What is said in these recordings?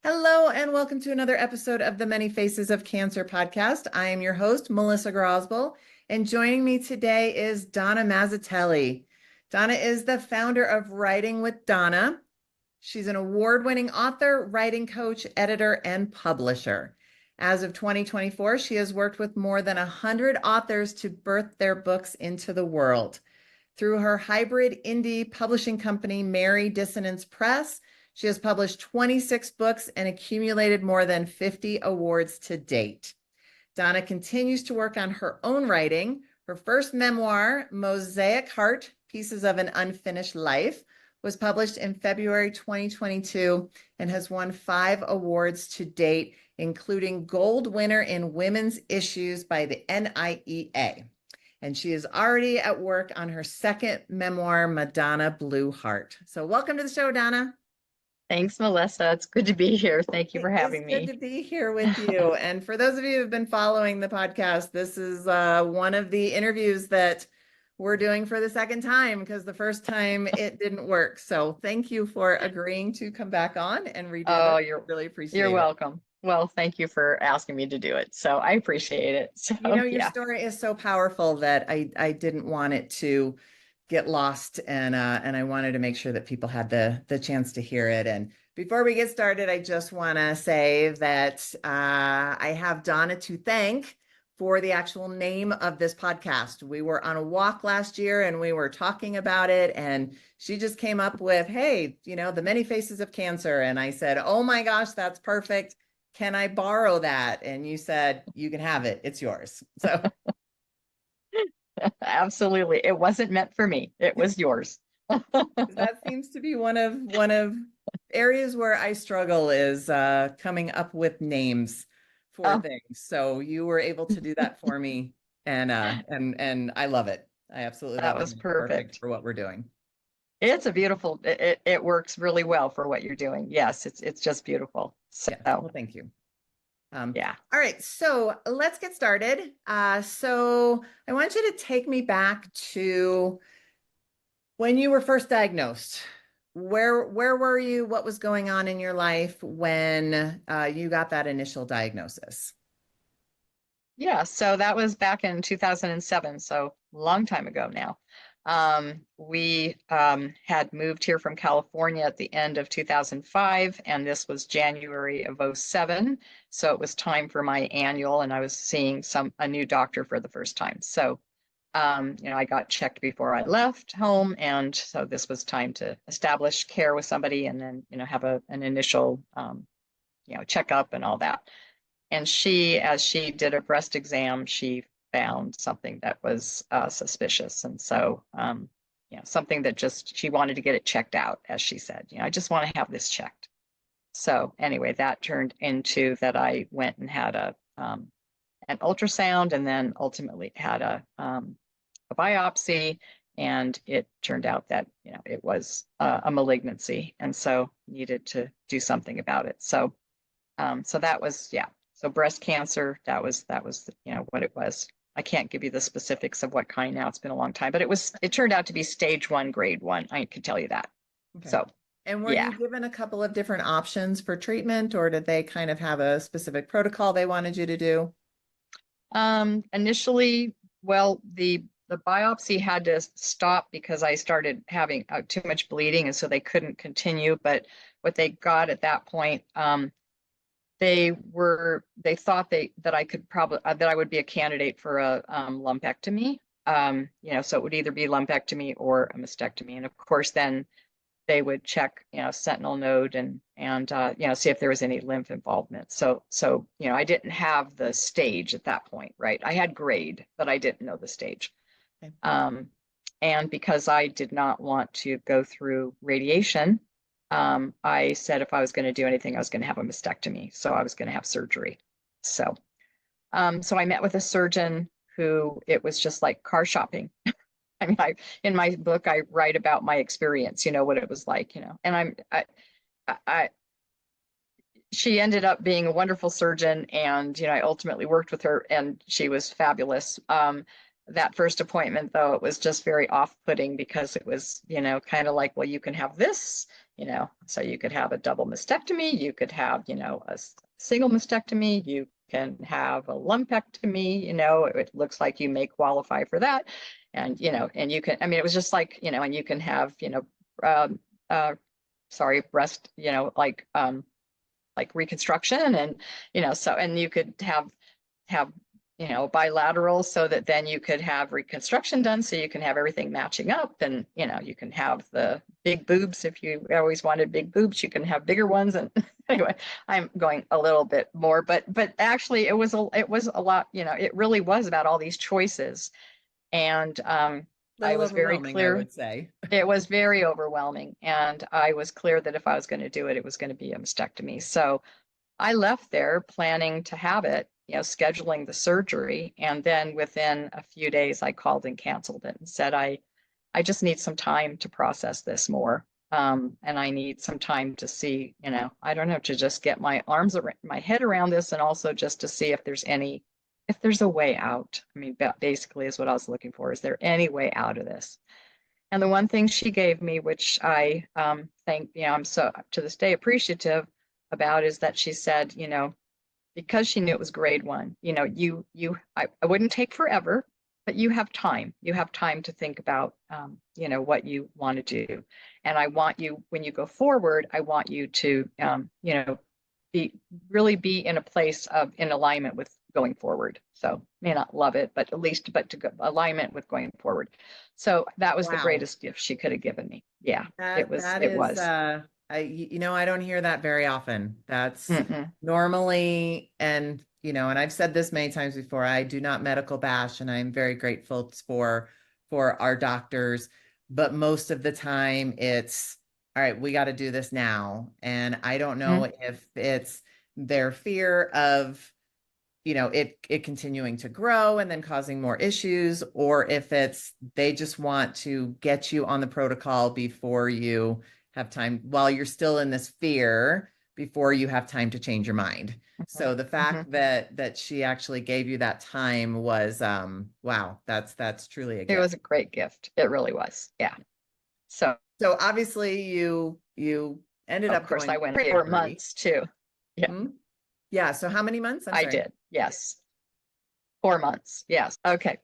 Hello, and welcome to another episode of the Many Faces of Cancer podcast. I am your host, Melissa Grosboll, and joining me today is Donna Mazzitelli. Donna is the founder of Writing with Donna. She's an award-winning author, writing coach, editor, and publisher. As of 2024, she has worked with more than 100 authors to birth their books into the world. Through her hybrid indie publishing company, Mary Dissonance Press, she has published 26 books and accumulated more than 50 awards to date. Donna continues to work on her own writing. Her first memoir, Mosaic Heart, Pieces of an Unfinished Life, was published in February 2022 and has won 5 awards to date, including Gold Winner in Women's Issues by the NIEA. And she is already at work on her second memoir, Madonna Blue Heart. So welcome to the show, Donna. Thanks, Melissa. It's good to be here. Thank you for having me. It's good to be here with you. And for those of you who have been following the podcast, this is one of the interviews that we're doing for the second time because the first time it didn't work. So thank you for agreeing to come back on and redo it. You're really appreciate it. You're welcome. Well, thank you for asking me to do it. So I appreciate it. So, your story is so powerful that I didn't want it to get lost, and I wanted to make sure that people had the chance to hear it. And before we get started, I just want to say that I have Donna to thank for the actual name of this podcast. We were on a walk last year and we were talking about it, and she just came up with, hey, the Many Faces of Cancer. And I said, oh my gosh, that's perfect. Can I borrow that? And you said, you can have it. It's yours. So absolutely. It wasn't meant for me. It was yours. That seems to be one of areas where I struggle, is coming up with names for things. So you were able to do that for me, and I love it. I absolutely love it. That was perfect for what we're doing. It's a beautiful. It works really well for what you're doing. Yes, it's just beautiful. So well, thank you. Yeah. All right. So let's get started. So I want you to take me back to when you were first diagnosed. Where were you? What was going on in your life when you got that initial diagnosis? Yeah. So that was back in 2007. So a long time ago now. We had moved here from California at the end of 2005, and this was January of 2007. So it was time for my annual, and I was seeing a new doctor for the first time. So, I got checked before I left home, and so this was time to establish care with somebody, and then, have an initial, checkup and all that. And as she did a breast exam, she found something that was suspicious. And so, something that she wanted to get it checked out, as she said, I just want to have this checked. So anyway, that turned into that I went and had an ultrasound, and then ultimately had a biopsy, and it turned out that, it was a malignancy, and so needed to do something about it. So, so that was, so breast cancer, that was, what it was. I can't give you the specifics of what kind now. It's been a long time, but it turned out to be stage 1, grade 1. I can tell you that. Okay. So, and were you given a couple of different options for treatment, or did they kind of have a specific protocol they wanted you to do? Initially, well, the biopsy had to stop because I started having too much bleeding, and so they couldn't continue. But what they got at that point, they thought that I could probably that I would be a candidate for a lumpectomy. So it would either be lumpectomy or a mastectomy, and of course then they would check, sentinel node and see if there was any lymph involvement. So I didn't have the stage at that point, right? I had grade, but I didn't know the stage. Okay. And because I did not want to go through radiation, I said if I was going to do anything, I was going to have a mastectomy. So I was going to have surgery. So, so I met with a surgeon who, it was just like car shopping. I mean, in my book, I write about my experience, what it was like, and she ended up being a wonderful surgeon, and, I ultimately worked with her, and she was fabulous. That first appointment, though, it was just very off-putting because it was, kind of like, well, you can have this, So you could have a double mastectomy, you could have, a single mastectomy, you can have a lumpectomy, it looks like you may qualify for that. And, and you can, I mean, it was just like, and you can have, um, breast, like reconstruction and, so, and you could have bilateral so that then you could have reconstruction done so you can have everything matching up and you can have the big boobs if you always wanted big boobs, you can have bigger ones. And anyway, I'm going a little bit more, but actually it was a lot, it really was about all these choices. And I was very Overwhelming, I clear. would say. It was very overwhelming, and I was clear that if I was going to do it, it was going to be a mastectomy. So I left there planning to have it, scheduling the surgery. And then within a few days, I called and canceled it and said, I just need some time to process this more. And I need some time to see, I don't know, to just get my arms around, my head around this, and also just to see if there's a way out. I mean, basically is what I was looking for. Is there any way out of this? And the one thing she gave me, which I think, I'm so to this day appreciative about, is that she said, because she knew it was grade 1, I wouldn't take forever, but you have time. You have time to think about, what you want to do. And I want you, when you go forward, I want you to, really be in a place of in alignment with going forward. So may not love it, but at least, but to go alignment with going forward. So that was the Wow. greatest gift she could have given me. Yeah, it was. I don't hear that very often. That's Mm-mm. normally, and I've said this many times before, I do not medical bash, and I'm very grateful for our doctors, but most of the time it's, all right, we got to do this now. And I don't know if it's their fear of, it continuing to grow and then causing more issues, or if it's they just want to get you on the protocol before you have time, while you're still in this fear, before you have time to change your mind. So the fact that she actually gave you that time was wow, that's truly a It gift. was a great gift. It really was. Yeah. So Obviously you ended of up course going I went pre 4 months too. Yeah, Yeah. So how many months? I'm I sorry. did. Yes. 4 months. Yes. Okay.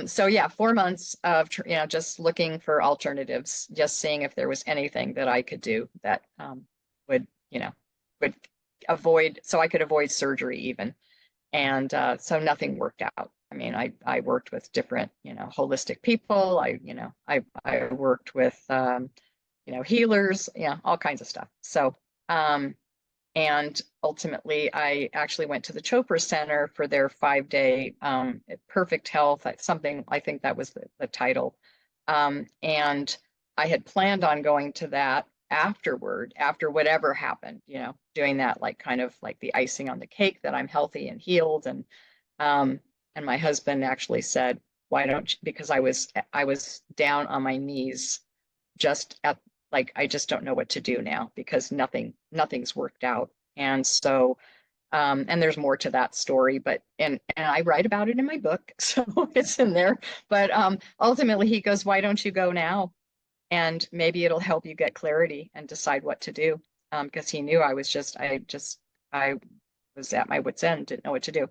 So yeah, 4 months of, just looking for alternatives, just seeing if there was anything that I could do that would, would avoid, so I could avoid surgery even. And so nothing worked out. I mean, I worked with different, holistic people. I worked with, healers, all kinds of stuff. So, and ultimately, I actually went to the Chopra Center for their 5-day Perfect Health, something, I think that was the title. And I had planned on going to that afterward, after whatever happened, doing that like kind of like the icing on the cake that I'm healthy and healed. And my husband actually said, why don't you, because I was down on my knees just at, like, I just don't know what to do now because nothing's worked out. And so, and there's more to that story, but, and I write about it in my book, so it's in there. But ultimately he goes, why don't you go now? And maybe it'll help you get clarity and decide what to do. Because he knew I was at my wit's end, didn't know what to do.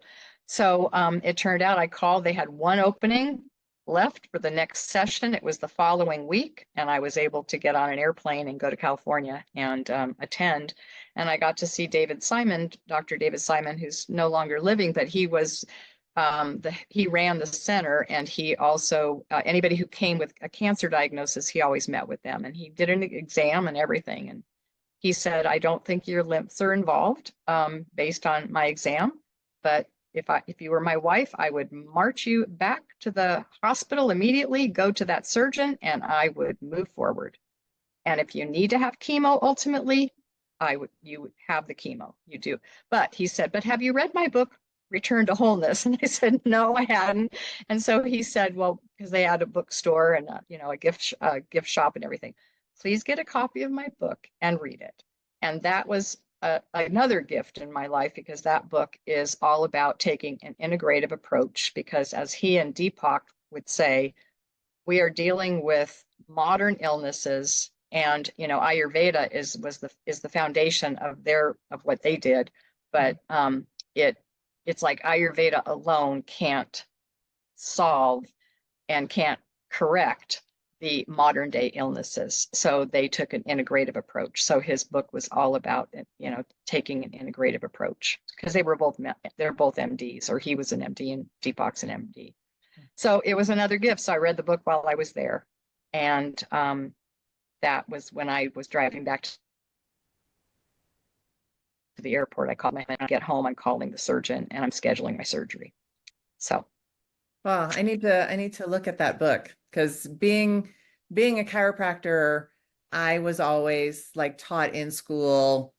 So it turned out I called, they had one opening left for the next session. It was the following week, and I was able to get on an airplane and go to California and attend. And I got to see David Simon, Dr. David Simon, who's no longer living, but he was he ran the center, and he also anybody who came with a cancer diagnosis, he always met with them, and he did an exam and everything. And he said, I don't think your lymphs are involved based on my exam, but if you were my wife, I would march you back to the hospital immediately, go to that surgeon, and I would move forward. And if you need to have chemo, ultimately, you would have the chemo. You do. But he said, but have you read my book, Return to Wholeness? And I said, no, I hadn't. And so he said, well, because they had a bookstore and a gift shop and everything, please get a copy of my book and read it. And that was another gift in my life, because that book is all about taking an integrative approach, because as he and Deepak would say, we are dealing with modern illnesses And, Ayurveda is the foundation of what they did. But it's like Ayurveda alone can't solve and can't correct the modern day illnesses. So they took an integrative approach. So his book was all about, taking an integrative approach, because they're both MDs, or he was an MD and Deepak's an MD. So it was another gift. So I read the book while I was there. And that was when I was driving back to the airport. I called my husband. I get home, I'm calling the surgeon and I'm scheduling my surgery. So Well, I need to look at that book, because being a chiropractor, I was always like taught in school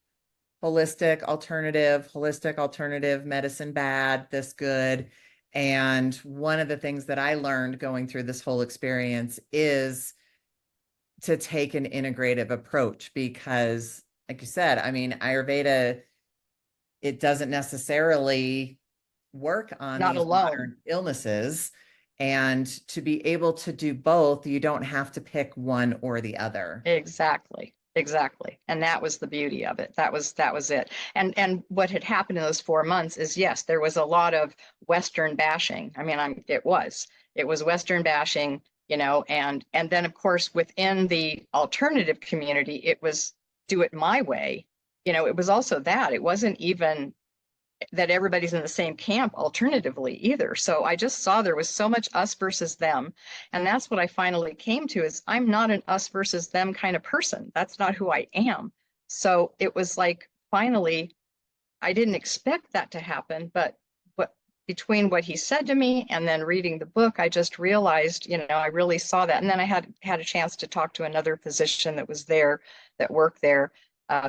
holistic, alternative, medicine bad, this good. And one of the things that I learned going through this whole experience is to take an integrative approach, because like you said, I mean, Ayurveda, it doesn't necessarily work on not these alone. modern illnesses. And to be able to do both, you don't have to pick one or the other. Exactly. Exactly. And that was the beauty of it. That was it. And what had happened in those 4 months is, yes, there was a lot of Western bashing. I mean, it was Western bashing, and then of course within the alternative community, it was do it my way. It was also that it wasn't even that everybody's in the same camp alternatively either. So I just saw there was so much us versus them. And that's what I finally came to, is I'm not an us versus them kind of person. That's not who I am. So it was like, finally, I didn't expect that to happen, but between what he said to me and then reading the book, I just realized, I really saw that. And then I had a chance to talk to another physician that was there, that worked there,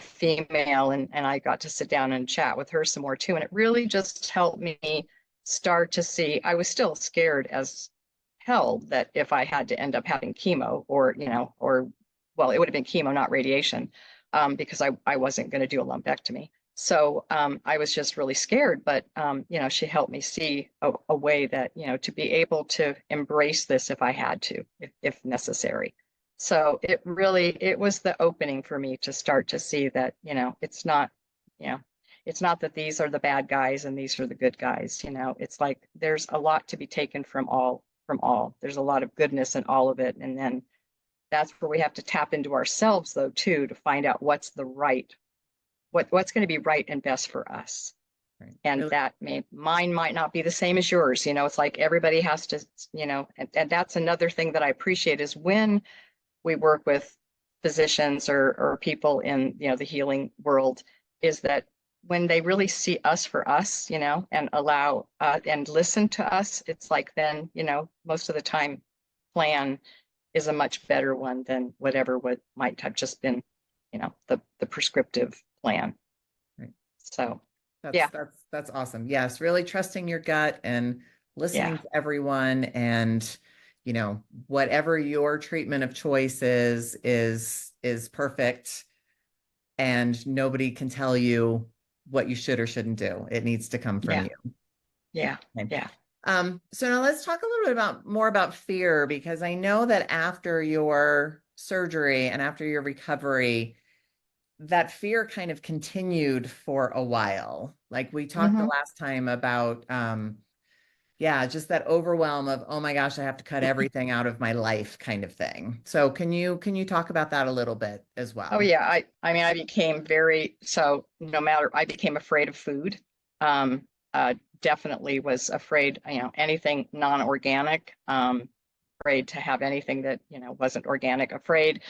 female, and I got to sit down and chat with her some more too. And it really just helped me start to see. I was still scared as hell that if I had to end up having chemo, or well, it would have been chemo, not radiation, because I wasn't going to do a lumpectomy. So I was just really scared, but she helped me see a way that, to be able to embrace this if I had to, if necessary. So it was the opening for me to start to see that, it's not that these are the bad guys and these are the good guys. It's like there's a lot to be taken from all. There's a lot of goodness in all of it. And then that's where we have to tap into ourselves, though, too, to find out what's going to be right and best for us. Right. And really, mine might not be the same as yours. It's like everybody has to, and that's another thing that I appreciate, is when we work with physicians or people in, the healing world, is that when they really see us for us, and allow and listen to us, it's like then, most of the time plan is a much better one than whatever might have just been, the prescriptive plan. Right. So that's awesome. Yes, really trusting your gut and listening to everyone, and whatever your treatment of choice is perfect, and nobody can tell you what you should or shouldn't do. It needs to come from you. Yeah. Okay. Yeah. So now let's talk a little bit more about fear, because I know that after your surgery and after your recovery, that fear kind of continued for a while. Like we talked the last time about, just that overwhelm of, oh my gosh, I have to cut everything out of my life kind of thing. So can you talk about that a little bit as well? Oh yeah. I mean, I became I became afraid of food. Definitely was afraid, anything non-organic, afraid to have anything that, wasn't organic, afraid,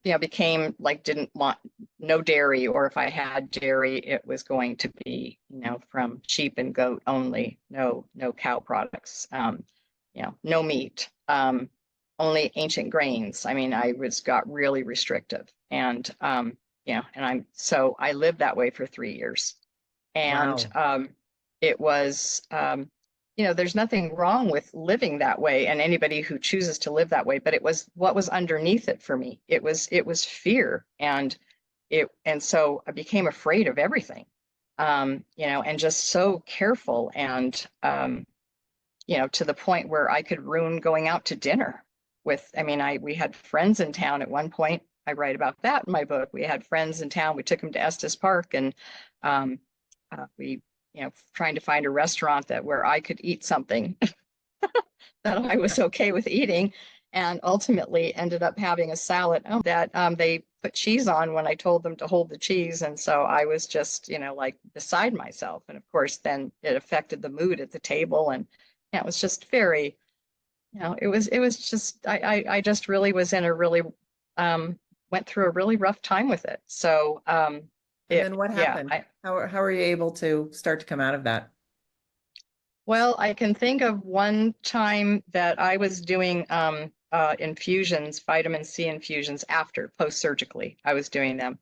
became like, didn't want no dairy, or if I had dairy, it was going to be, from sheep and goat only, no cow products, no meat, only ancient grains. I mean, got really restrictive, and, so I lived that way for 3 years. And, Wow. It was, there's nothing wrong with living that way, and anybody who chooses to live that way, but it was what was underneath it for me. It was fear, and so I became afraid of everything, and just so careful, and, to the point where I could ruin going out to dinner with, we had friends in town at one point, I write about that in my book. We had friends in town. We took them to Estes Park, and um, we, trying to find a restaurant that where I could eat something that I was okay with eating, and ultimately ended up having a salad that they put cheese on when I told them to hold the cheese. And so I was just, like beside myself. And of course, then it affected the mood at the table. And it was just very, it was just, I just really was in a really, went through a really rough time with it. So, And then what yeah, happened? How are you able to start to come out of that? well, I can think of one time that I was doing infusions, vitamin C infusions after post-surgically. I was doing them.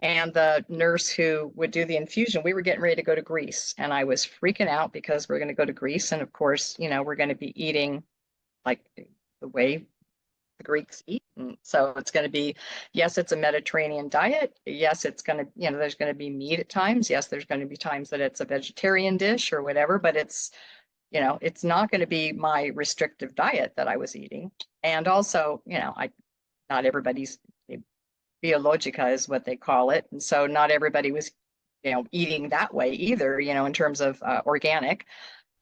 And the nurse who would do the infusion, we were getting ready to go to Greece. And I was freaking out because we're going to go to Greece. And of course, we're going to be eating like the way the Greeks eat. And so it's going to be, yes, it's a Mediterranean diet. Yes, it's going to, there's going to be meat at times. Yes, there's going to be times that it's a vegetarian dish or whatever, but it's not going to be my restrictive diet that I was eating. And also, not everybody's biologica is what they call it. And so not everybody was, eating that way either, in terms of organic.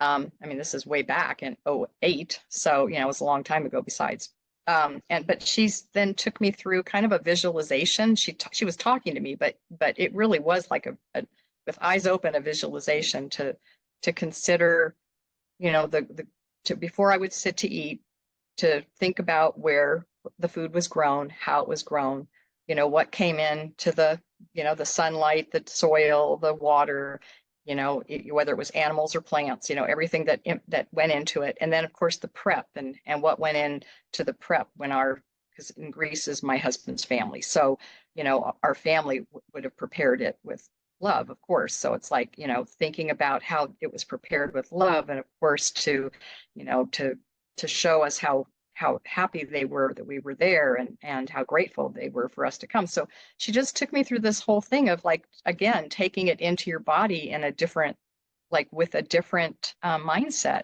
I mean, this is way back in '08. So, it was a long time ago besides. But she's then took me through kind of a visualization. She was talking to me, but it really was like a with eyes open, a visualization to consider, the to before I would sit to eat, to think about where the food was grown, how it was grown, what came in to the sunlight, the soil, the water, whether it was animals or plants, everything that went into it. And then of course the prep and what went into the prep because in Greece is my husband's family. So, our family would have prepared it with love, of course. So it's like, thinking about how it was prepared with love, and of course to show us how happy they were that we were there, and how grateful they were for us to come. So she just took me through this whole thing of, like, again, taking it into your body in a different, like with a different mindset.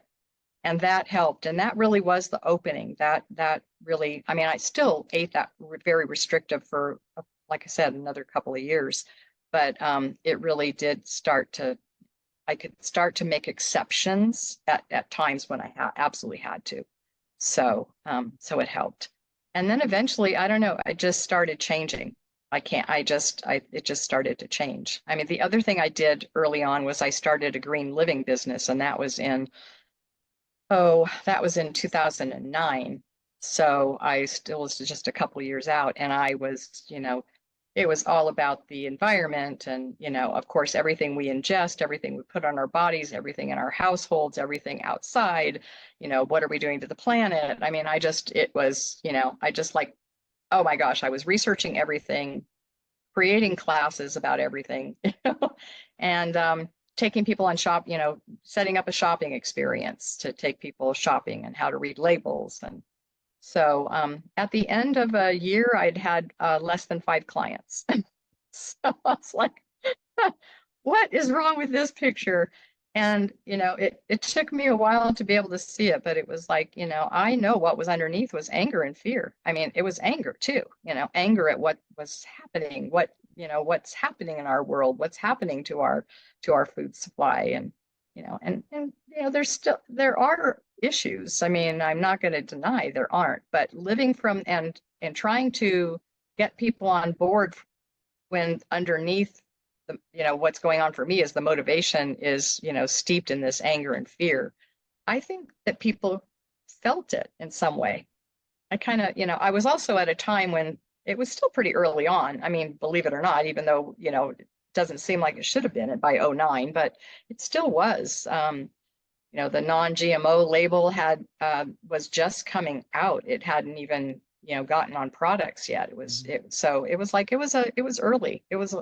And that helped. And that really was the opening. That really, I mean, I still ate that very restrictive for, like I said, another couple of years. But it really did I could start to make exceptions at times when I absolutely had to. So it helped. And then eventually, I don't know, I just started changing. It just started to change. I mean, the other thing I did early on was I started a green living business, and that was in 2009. So I still was just a couple years out, and I was, it was all about the environment and, of course, everything we ingest, everything we put on our bodies, everything in our households, everything outside, what are we doing to the planet? I mean, it was, I just like, oh my gosh, I was researching everything, creating classes about everything, and taking people on setting up a shopping experience to take people shopping and how to read labels. And so at the end of a year, I'd had less than 5 clients. So I was like, what is wrong with this picture? And, it took me a while to be able to see it, but it was like, I know what was underneath was anger and fear. I mean, it was anger too, anger at what was happening, what's happening in our world, what's happening to our food supply. And, there are issues. I mean, I'm not going to deny there aren't, but living from and trying to get people on board when underneath what's going on for me is the motivation is, steeped in this anger and fear. I think that people felt it in some way. I kind of, I was also at a time when it was still pretty early on. I mean, believe it or not, even though, it doesn't seem like it should have been by '09, but it still was. The non-GMO label was just coming out. It hadn't even, gotten on products yet. So it was like, it was early. It was,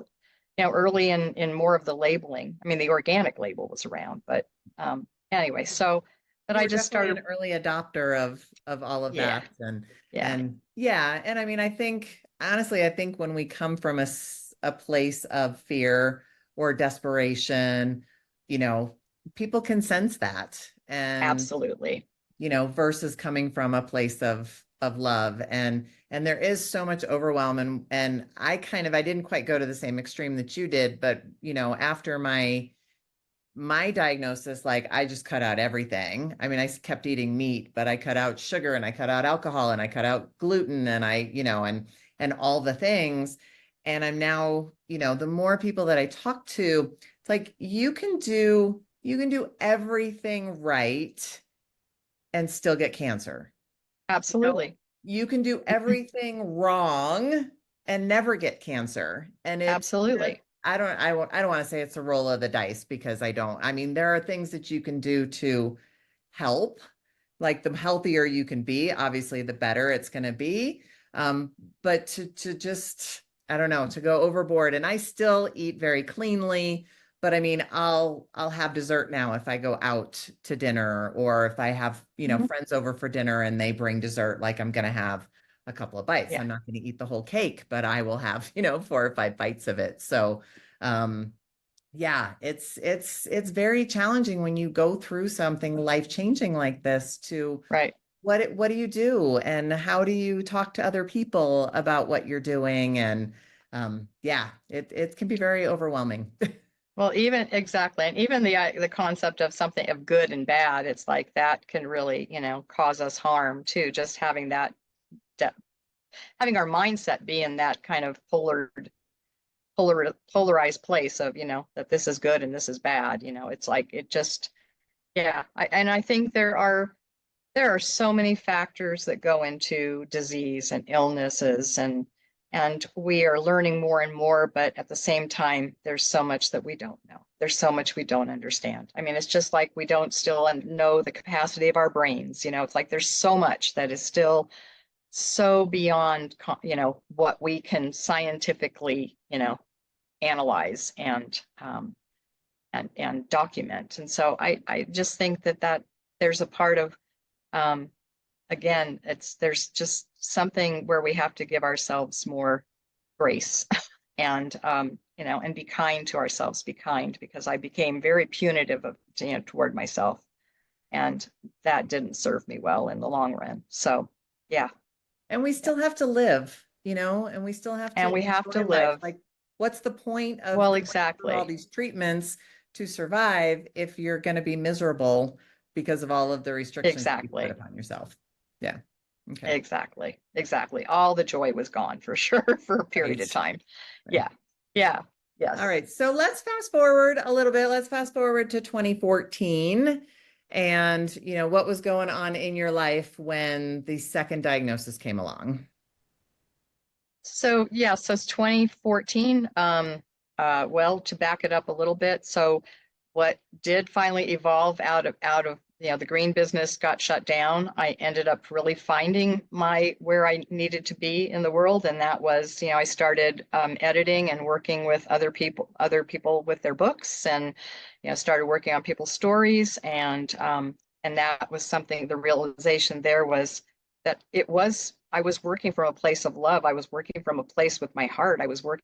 early in more of the labeling. I mean, the organic label was around, but anyway, but I just started an early adopter of all of yeah, that. And yeah, and I mean, I think honestly, I think when we come from a place of fear or desperation, people can sense that. And absolutely. versus coming from a place of of love, and there is so much overwhelm, and I didn't quite go to the same extreme that you did, but after my diagnosis, like I just cut out everything. I mean, I kept eating meat, but I cut out sugar and I cut out alcohol and I cut out gluten and and all the things. And I'm now, the more people that I talk to, it's like you can do everything right and still get cancer. Absolutely. You can do everything wrong and never get cancer. And Absolutely. I don't want to say it's a roll of the dice because I don't. I mean, there are things that you can do to help. Like the healthier you can be, obviously the better it's going to be. Um, but to just, I don't know, to go overboard. And I still eat very cleanly, but I mean, I'll have dessert now if I go out to dinner, or if I have, Mhm. friends over for dinner and they bring dessert, like I'm going to have a couple of bites. Yeah. I'm not going to eat the whole cake, but I will have, 4 or 5 bites of it. So, um, yeah, it's very challenging when you go through something life-changing like this to Right. what do you do and how do you talk to other people about what you're doing? And yeah, it can be very overwhelming. Well, even exactly, and even the concept of something of good and bad, it's like that can really, cause us harm too. Just having that, having our mindset be in that kind of polarized place of, that this is good and this is bad. It's like it just, yeah. And I think there are so many factors that go into disease and illnesses, and we are learning more and more, but at the same time there's so much that we don't know. There's so much we don't understand. I mean, it's just like we don't still know the capacity of our brains. It's like there's so much that is still so beyond what we can scientifically analyze and document. And so I just think that there's a part of, um, again, there's just something where we have to give ourselves more grace and and be kind to ourselves, be kind, because I became very punitive toward myself, and that didn't serve me well in the long run. So yeah, And we yeah. still have to live, and we still have to And we have to enjoy life. live. Like, what's the point of Well, going through all exactly. these treatments to survive if you're going to be miserable because of all of the restrictions that you put Exactly. upon yourself? Yeah. Okay. Exactly. Exactly. All the joy was gone for sure for a period of Right. time. Right. Yeah. Yeah. All Yes. right. So let's fast forward a little bit. Let's fast forward to 2014 and, what was going on in your life when the second diagnosis came along. So yeah, so it's 2014. Well, to back it up a little bit, so what did finally evolve out of the green business got shut down. I ended up really finding my where I needed to be in the world, and that was, I started editing and working with other people with their books, and started working on people's stories, and that was something. The realization there was that I was working from a place of love. I was working from a place with my heart. I was working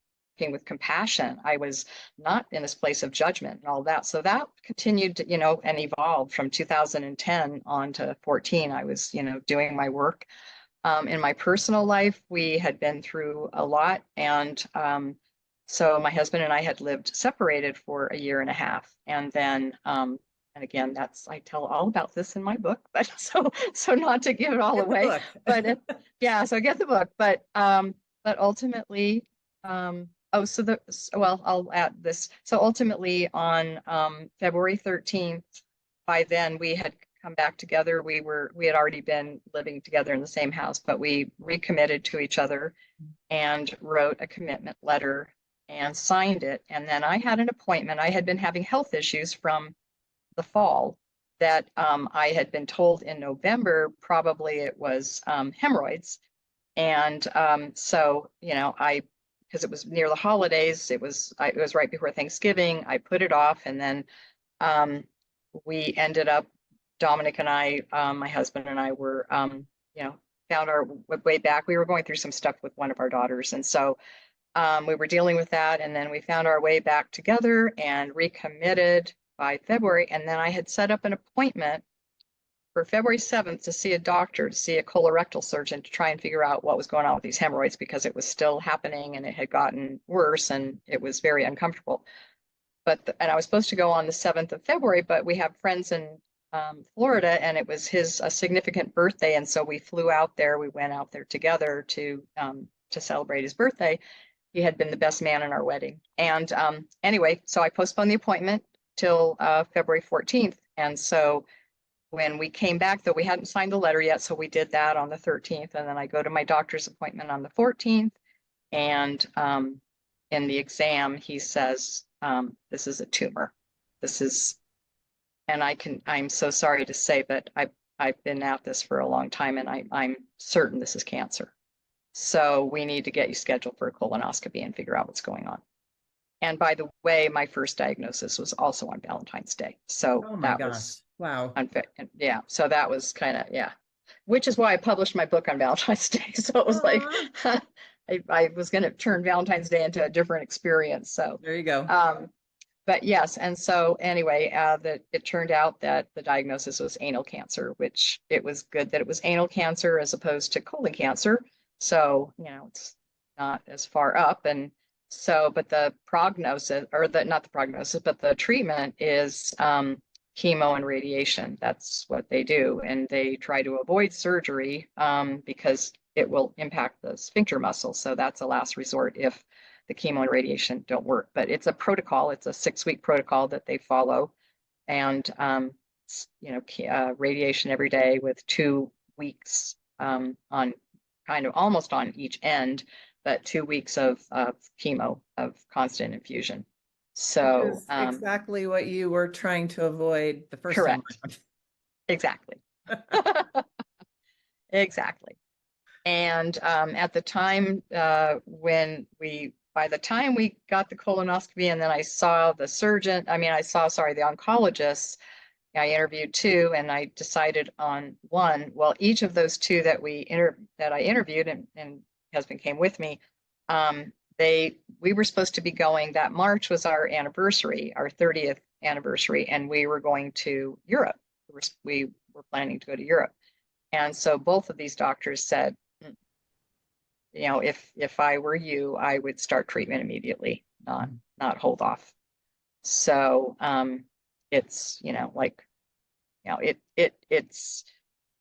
with compassion. I was not in this place of judgment and all that. So that continued to, and evolved from 2010 on to 14. I was, doing my work. In my personal life, we had been through a lot. And so my husband and I had lived separated for a year and a half. And then, and again, I tell all about this in my book, but so not to give it all Get the away, book. but yeah, so get the book. But ultimately, oh, well, I'll add this. So ultimately on February 13th, by then we had come back together. We had already been living together in the same house, but we recommitted to each other and wrote a commitment letter and signed it. And then I had an appointment. I had been having health issues from the fall that I had been told in November, probably it was hemorrhoids. And so, because it was near the holidays, it was right before Thanksgiving. I put it off, and then um, we ended up, Dominic and I, my husband and I were, found our way back. We were going through some stuff with one of our daughters, and so we were dealing with that, and then we found our way back together and recommitted by February. And then I had set up an appointment for February 7th to see a doctor, to see a colorectal surgeon to try and figure out what was going on with these hemorrhoids because it was still happening and it had gotten worse and it was very uncomfortable. And I was supposed to go on the 7th of February, but we have friends in Florida, and it was his a significant birthday, and so we flew out there. We went out there together to celebrate his birthday. He had been the best man in our wedding, and anyway, so I postponed the appointment till February 14th, and so when we came back, though we hadn't signed the letter yet, so we did that on the 13th, and then I go to my doctor's appointment on the 14th, and in the exam he says, this is a tumor. This is, and I'm so sorry to say, but I've been at this for a long time, and I'm certain this is cancer. So we need to get you scheduled for a colonoscopy and figure out what's going on. And by the way, my first diagnosis was also on Valentine's Day. So Oh my that gosh. was Wow. unfair. Yeah. So that was kind of, yeah, which is why I published my book on Valentine's Day. So it was like, I was going to turn Valentine's Day into a different experience. So there you go. But yes, and so anyway, that it turned out that the diagnosis was anal cancer, which it was good that it was anal cancer as opposed to colon cancer. So, it's not as far up. And so, but the prognosis, or not the prognosis, but the treatment is chemo and radiation. That's what they do. And they try to avoid surgery because it will impact the sphincter muscle. So that's a last resort if the chemo and radiation don't work. But it's a protocol. It's a 6-week protocol that they follow. And, radiation every day with 2 weeks on kind of almost on each end, but 2 weeks of chemo, of constant infusion. So which is exactly what you were trying to avoid the first time correct. around. Exactly. Exactly. And at the time by the time we got the colonoscopy and then I saw the surgeon, the oncologist, I interviewed 2 and I decided on one. Well, each of those 2 that I interviewed and husband came with me, we were supposed to be going, that March was our anniversary, our 30th anniversary, and we were going to Europe. We were planning to go to Europe. And so both of these doctors said, if I were you, I would start treatment immediately, not hold off. So it's it's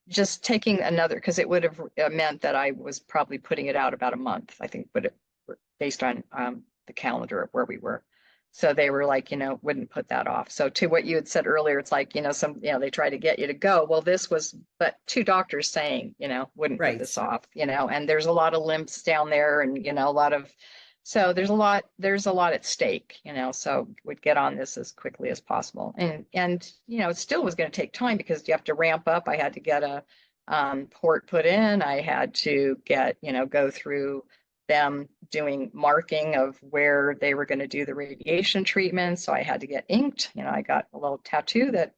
just taking another, because it would have meant that I was probably putting it out about a month, I think, but based on the calendar of where we were. So they were like, wouldn't put that off. So to what you had said earlier, it's like, they try to get you to go. Well, this was, but 2 doctors saying, wouldn't Right. put this off, and there's a lot of lymphs down there and, so there's a lot at stake, so would get on this as quickly as possible. And, it still was going to take time because you have to ramp up. I had to get a port put in. I had to go through them doing marking of where they were going to do the radiation treatment. So I had to get inked. I got a little tattoos that,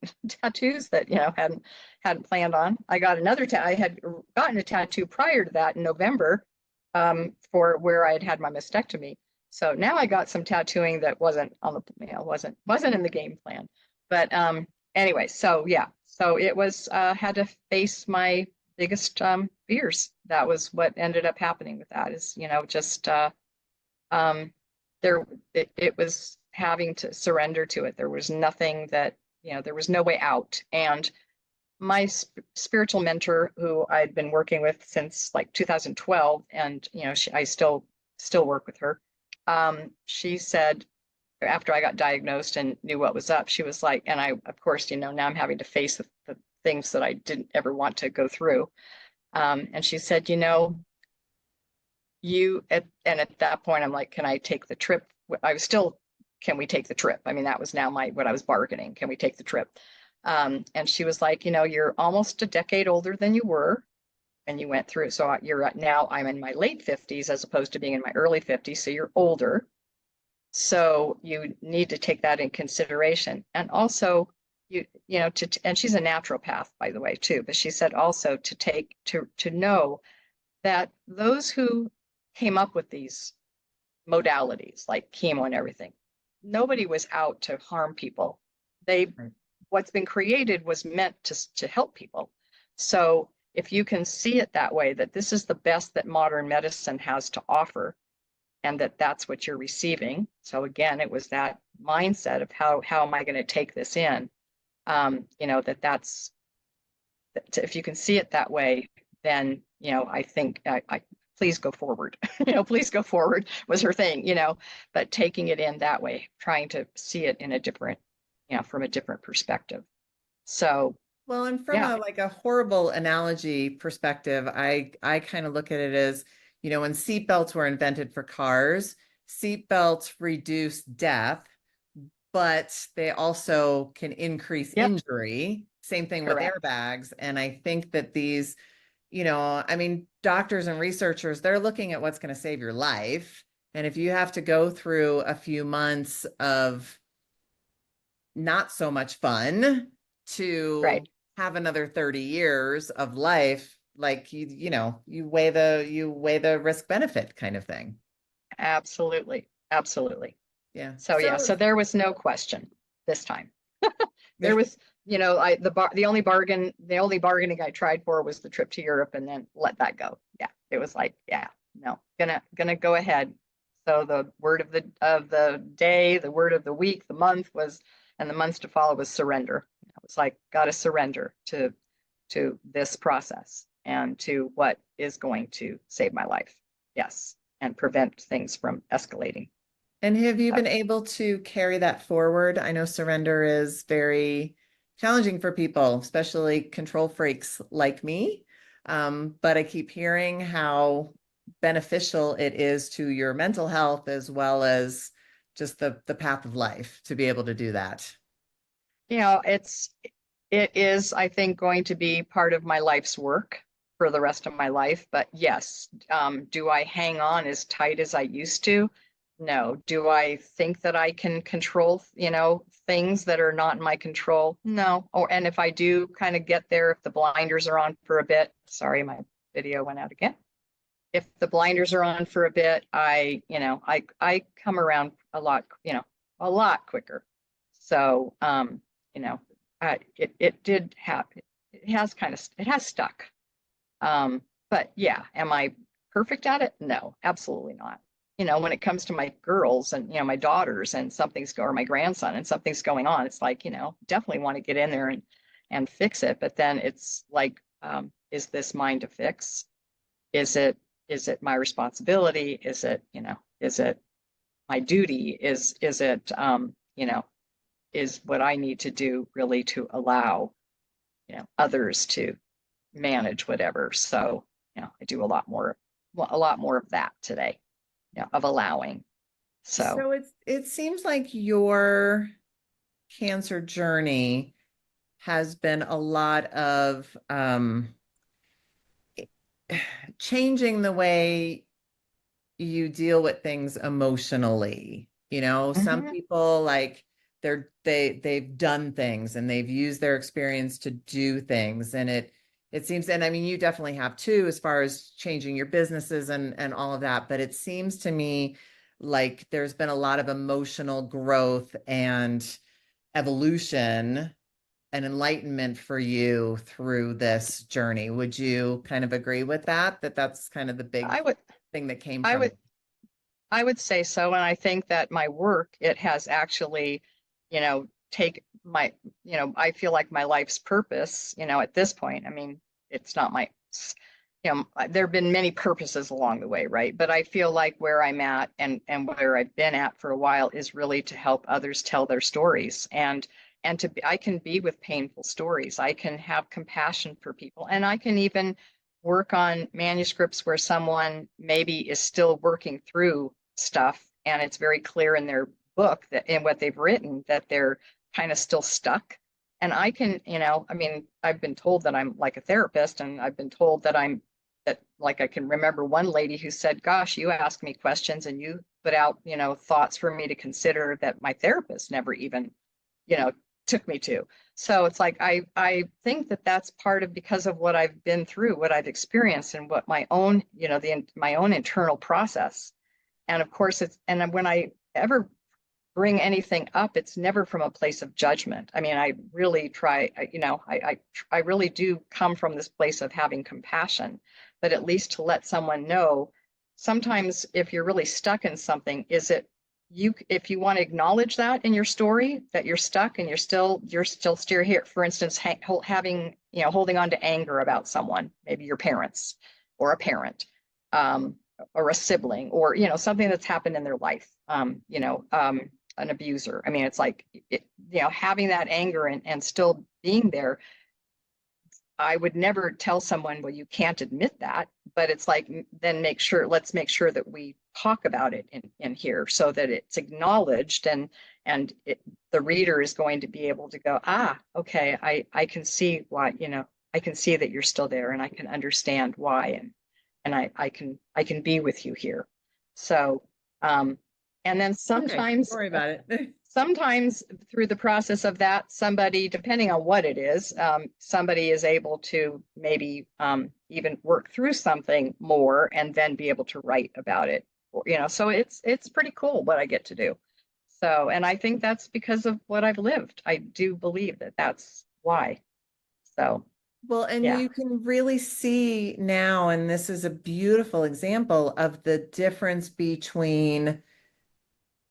hadn't planned on. I got another I had gotten a tattoo prior to that in November for where I had my mastectomy. So now I got some tattooing that wasn't on the, wasn't in the game plan. But anyway, so yeah, so it was, had to face my biggest fears. That was what ended up happening with that is, just it was having to surrender to it. There was nothing that, there was no way out. And my spiritual mentor, who I'd been working with since like 2012, and I still work with her. She said, after I got diagnosed and knew what was up, she was like, and I, of course, now I'm having to face the things that I didn't ever want to go through. And she said, at that point, I'm like, can I take the trip? I was still, can we take the trip? That was now what I was bargaining. Can we take the trip? And she was like, you're almost a decade older than you were and you went through. So now I'm in my late 50s as opposed to being in my early 50s. So you're older. So you need to take that in consideration. And also, and she's a naturopath, by the way, too. But she said also to know that those who came up with these modalities like chemo and everything, nobody was out to harm people. They what's been created was meant to help people. So if you can see it that way, that this is the best that modern medicine has to offer, and that that's what you're receiving. So again, it was that mindset of how am I going to take this in? You know, that's if you can see it that way, then, you know, I think I please go forward. You know, please go forward was her thing, you know, but taking it in that way, trying to see it in a different, you know, from a different perspective. So Well, and from yeah, a like a horrible analogy perspective, I kind of look at it as, you know, when seatbelts were invented for cars, seatbelts reduce death, but they also can increase yep, injury. Same thing with correct. airbags. And I think that these, you know, I mean, doctors and researchers, they're looking at what's going to save your life. And if you have to go through a few months of not so much fun to Right. have another 30 years of life, like you know, you weigh the risk benefit kind of thing. Absolutely. Absolutely. Yeah. So yeah, so there was no question this time. There was, you know, the only bargaining I tried for was the trip to Europe, and then let that go. Yeah. It was like, yeah, no, gonna go ahead. So the word of the day, the word of the week, the month was, and the months to follow was surrender. I was like, gotta surrender to this process and to what is going to save my life. Yes. And prevent things from escalating. And have you So been able to carry that forward? I know surrender is very challenging for people, especially control freaks like me. But I keep hearing how beneficial it is to your mental health as well as just the path of life to be able to do that. you know, it is, I think, going to be part of my life's work for the rest of my life. But yes, do I hang on as tight as I used to? No. Do I think that I can control, you know, things that are not in my control? No. Or and if I do kind of get there, if the blinders are on for a bit, sorry, my video went out again. If the blinders are on for a bit, I come around a lot, you know, a lot quicker. So, you know, it did happen. It has it has stuck. But yeah, am I perfect at it? No, absolutely not. You know, when it comes to my girls and, you know, my daughters and or my grandson and something's going on, it's like, you know, definitely want to get in there and fix it. But then it's like, is this mine to fix? Is it is it my responsibility? Is it, you know, is it my duty? Is it you know, is what I need to do really to allow, you know, others to manage whatever. So, you know, I do a lot more of that today, you know, of allowing. So, So it seems like your cancer journey has been a lot of changing the way you deal with things emotionally. You know, some mhm. people like they've done things and they've used their experience to do things. And it seems, and I mean you definitely have too, as far as changing your businesses and all of that, but it seems to me like there's been a lot of emotional growth and evolution and enlightenment for you through this journey. Would you kind of agree with that? That that's kind of the big I would, thing that came I from would, it? I would say so. And I think that my work, it has actually, you know, take my, you know, I feel like my life's purpose, you know, at this point, I mean, it's not my, you know, there have been many purposes along the way, right? But I feel like where I'm at and where I've been at for a while is really to help others tell their stories and to be, I can be with painful stories. I can have compassion for people, and I can even work on manuscripts where someone maybe is still working through stuff and it's very clear in their book that in what they've written that they're kind of still stuck. And I can, you know, I mean, I've been told that I'm like a therapist, and I've been told that like I can remember one lady who said, gosh, you ask me questions and you put out, you know, thoughts for me to consider that my therapist never even, you know, took me to. So it's like I think that that's part of because of what I've been through, what I've experienced, and what my own, you know, my own internal process. And of course, it's and when I ever bring anything up, it's never from a place of judgment. I mean, I really try, I really do come from this place of having compassion, but at least to let someone know, sometimes if you're really stuck in something, is it you, if you want to acknowledge that in your story, that you're stuck and you're still here, for instance, having, holding on to anger about someone, maybe your parents or a parent, um, or a sibling, or, something that's happened in their life, an abuser. I mean, it's like, having that anger and still being there. I would never tell someone, well, you can't admit that, but it's like, then let's make sure that we talk about it in here so that it's acknowledged, and the reader is going to be able to go, okay, I can see why, I can see that you're still there, and I can understand why, and I can be with you here. So, and then Okay, don't sometimes worry about it. sometimes through the process of that, somebody, depending on what it is, somebody is able to maybe even work through something more and then be able to write about it. So it's pretty cool what I get to do. So, and I think that's because of what I've lived. I do believe that that's why. So, Well, and yeah, you can really see now, and this is a beautiful example of the difference between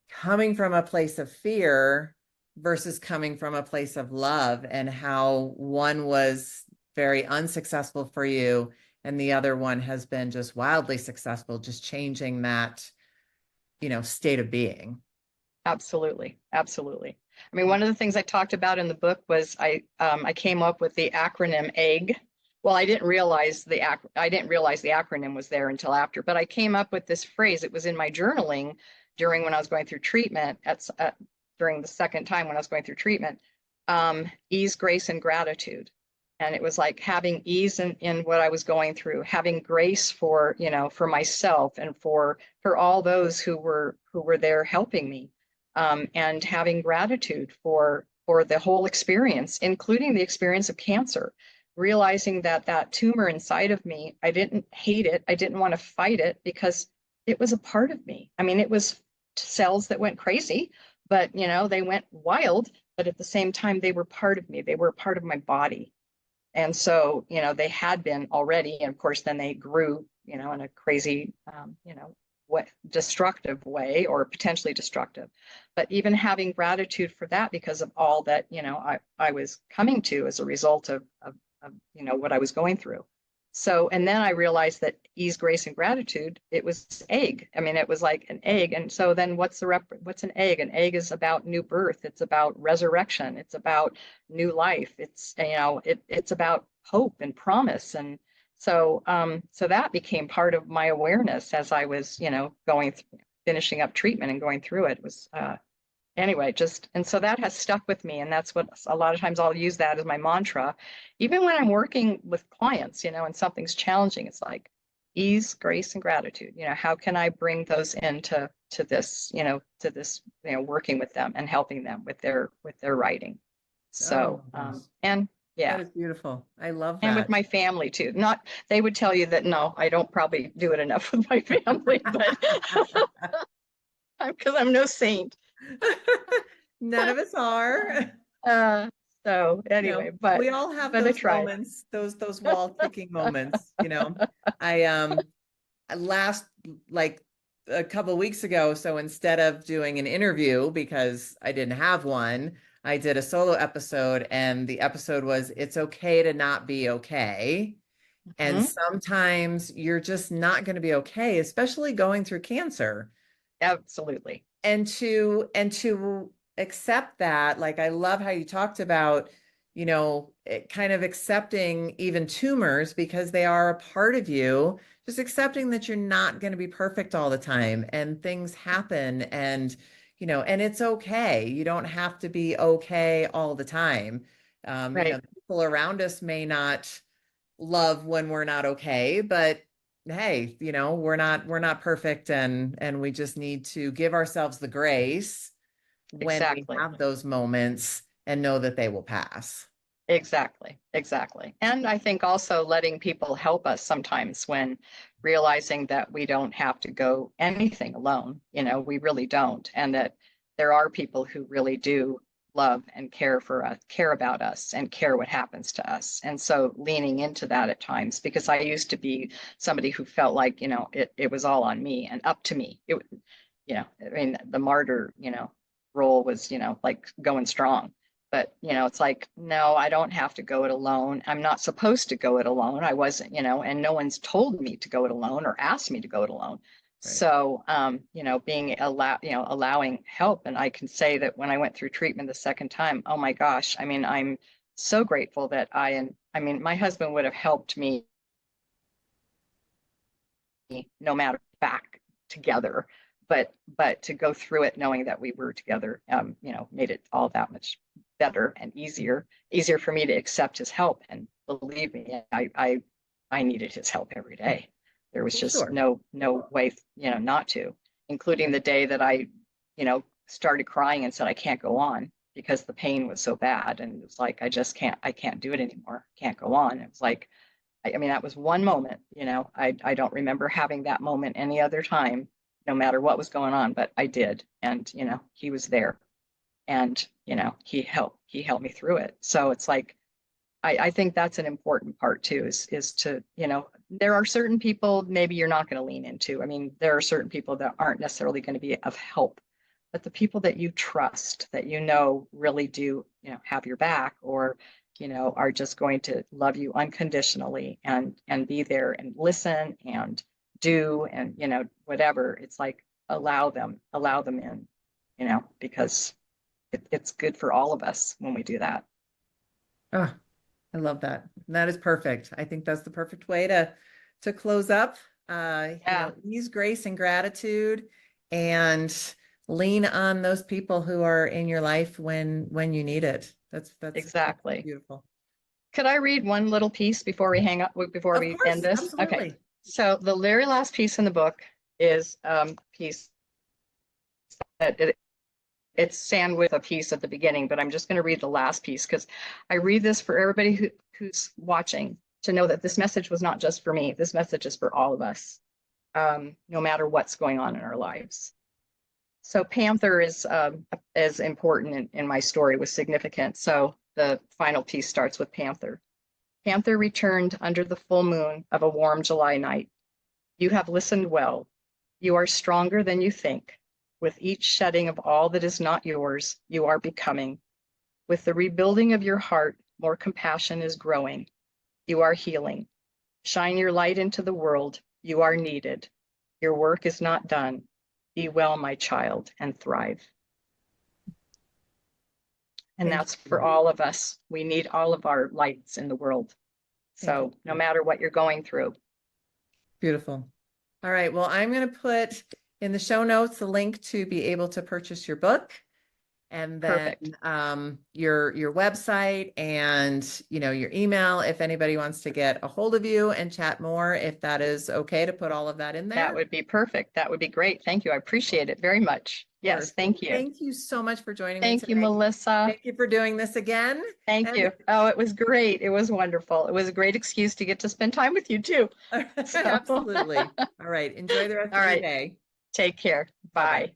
coming from a place of fear versus coming from a place of love, and how one was very unsuccessful for you and the other one has been just wildly successful, just changing that, state of being. absolutely, absolutely. I mean, one of the things I talked about in the book was I came up with the acronym EGG. Well, I didn't realize the acronym was there until after, but I came up with this phrase. It was in my journaling during when I was going through treatment during the second time when I was going through treatment. Ease, grace, and gratitude. And it was like having ease in what I was going through, having grace for, for myself and for all those who were there helping me, and having gratitude for the whole experience, including the experience of cancer, realizing that that tumor inside of me, I didn't hate it. I didn't want to fight it because it was a part of me. I mean, it was cells that went crazy, but they went wild, but at the same time, they were part of me. They were a part of my body. And so, they had been already, and of course, then they grew, in a crazy, what destructive way, or potentially destructive. But even having gratitude for that because of all that, I was coming to as a result of what I was going through. So, and then I realized that ease, grace, and gratitude, it was egg. I mean, it was like an egg. And so then what's an egg? An egg is about new birth. It's about resurrection. It's about new life. It's, it's about hope and promise. And so, so that became part of my awareness as I was, finishing up treatment and going through it. It was, anyway, just, and so that has stuck with me. And that's what a lot of times I'll use that as my mantra. Even when I'm working with clients, and something's challenging, it's like ease, grace, and gratitude. How can I bring those into this, working with them and helping them with their writing. Oh So, my gosh, and yeah, that is beautiful. I love and with that. my family too. Not, they would tell you that no, I don't probably do it enough with my family, but because I'm no saint. None of us are. Uh, so anyway, We all have but I those tried. moments, those wall kicking moments. I last, like, a couple weeks ago, so instead of doing an interview because I didn't have one, I did a solo episode, and the episode was "It's okay to not be okay." And Mhm. sometimes you're just not going to be okay, especially going through cancer. Absolutely. And to accept that, like, I love how you talked about, kind of accepting even tumors because they are a part of you, just accepting that you're not going to be perfect all the time and things happen, and it's okay. You don't have to be okay all the time. Right. The people around us may not love when we're not okay, but hey, we're not perfect, and we just need to give ourselves the grace when we Exactly. have those moments and know that they will pass. Exactly. Exactly. And I think also letting people help us sometimes when realizing that we don't have to go anything alone, we really don't. And that there are people who really do love and care for us, care about us, and care what happens to us. And so leaning into that at times, because I used to be somebody who felt like, it was all on me and up to me. I mean, the martyr, role was, like going strong. But, it's like, no, I don't have to go it alone. I'm not supposed to go it alone. I wasn't, and no one's told me to go it alone or asked me to go it alone. Right. So, allowing help. And I can say that when I went through treatment the second time, oh my gosh, I mean, I'm so grateful that my husband would have helped me no matter back together, but to go through it knowing that we were together, made it all that much better and easier for me to accept his help. And believe me, I needed his help every day. There was just no way, not to, including the day that I, started crying and said, I can't go on because the pain was so bad. And it was like, I can't do it anymore. Can't go on. It was like, I mean, that was one moment, I don't remember having that moment any other time, no matter what was going on, but I did. And, he was there and, he helped me through it. So it's like, I think that's an important part too, is to, there are certain people maybe you're not going to lean into. I mean, there are certain people that aren't necessarily going to be of help, but the people that you trust, that really do, have your back, or, are just going to love you unconditionally and be there and listen and do and, whatever. It's like allow them in, because it's good for all of us when we do that. Oh, I love that. That is perfect. I think that's the perfect way to close up. Ease, grace, and gratitude, and lean on those people who are in your life when you need it. That's exactly beautiful. Could I read one little piece before we hang up, before Of we course, end this? absolutely. Okay. So the very last piece in the book is piece that it's sandwiched with a piece at the beginning, but I'm just going to read the last piece because I read this for everybody who's watching to know that this message was not just for me. This message is for all of us, no matter what's going on in our lives. So Panther is important in my story, was significant. So the final piece starts with Panther. Panther returned under the full moon of a warm July night. You have listened well. You are stronger than you think. With each shedding of all that is not yours, you are becoming. With the rebuilding of your heart, more compassion is growing. You are healing. Shine your light into the world. You are needed. Your work is not done. Be well, my child, and thrive. And that's for all of us. We need all of our lights in the world. So no matter what you're going through. Beautiful. All right. Well, I'm going to put in the show notes the link to be able to purchase your book, and then your website and your email if anybody wants to get a hold of you and chat more, if that is okay to put all of that in there. That would be perfect. That would be great. Thank you. I appreciate it very much. Yes, thank you. Thank you so much for joining me Thank today. you, Melissa. Thank you for doing this again. Thank you. Oh, it was great. It was wonderful. It was a great excuse to get to spend time with you too. Absolutely. All right. Enjoy the rest of your day. Take care. Bye.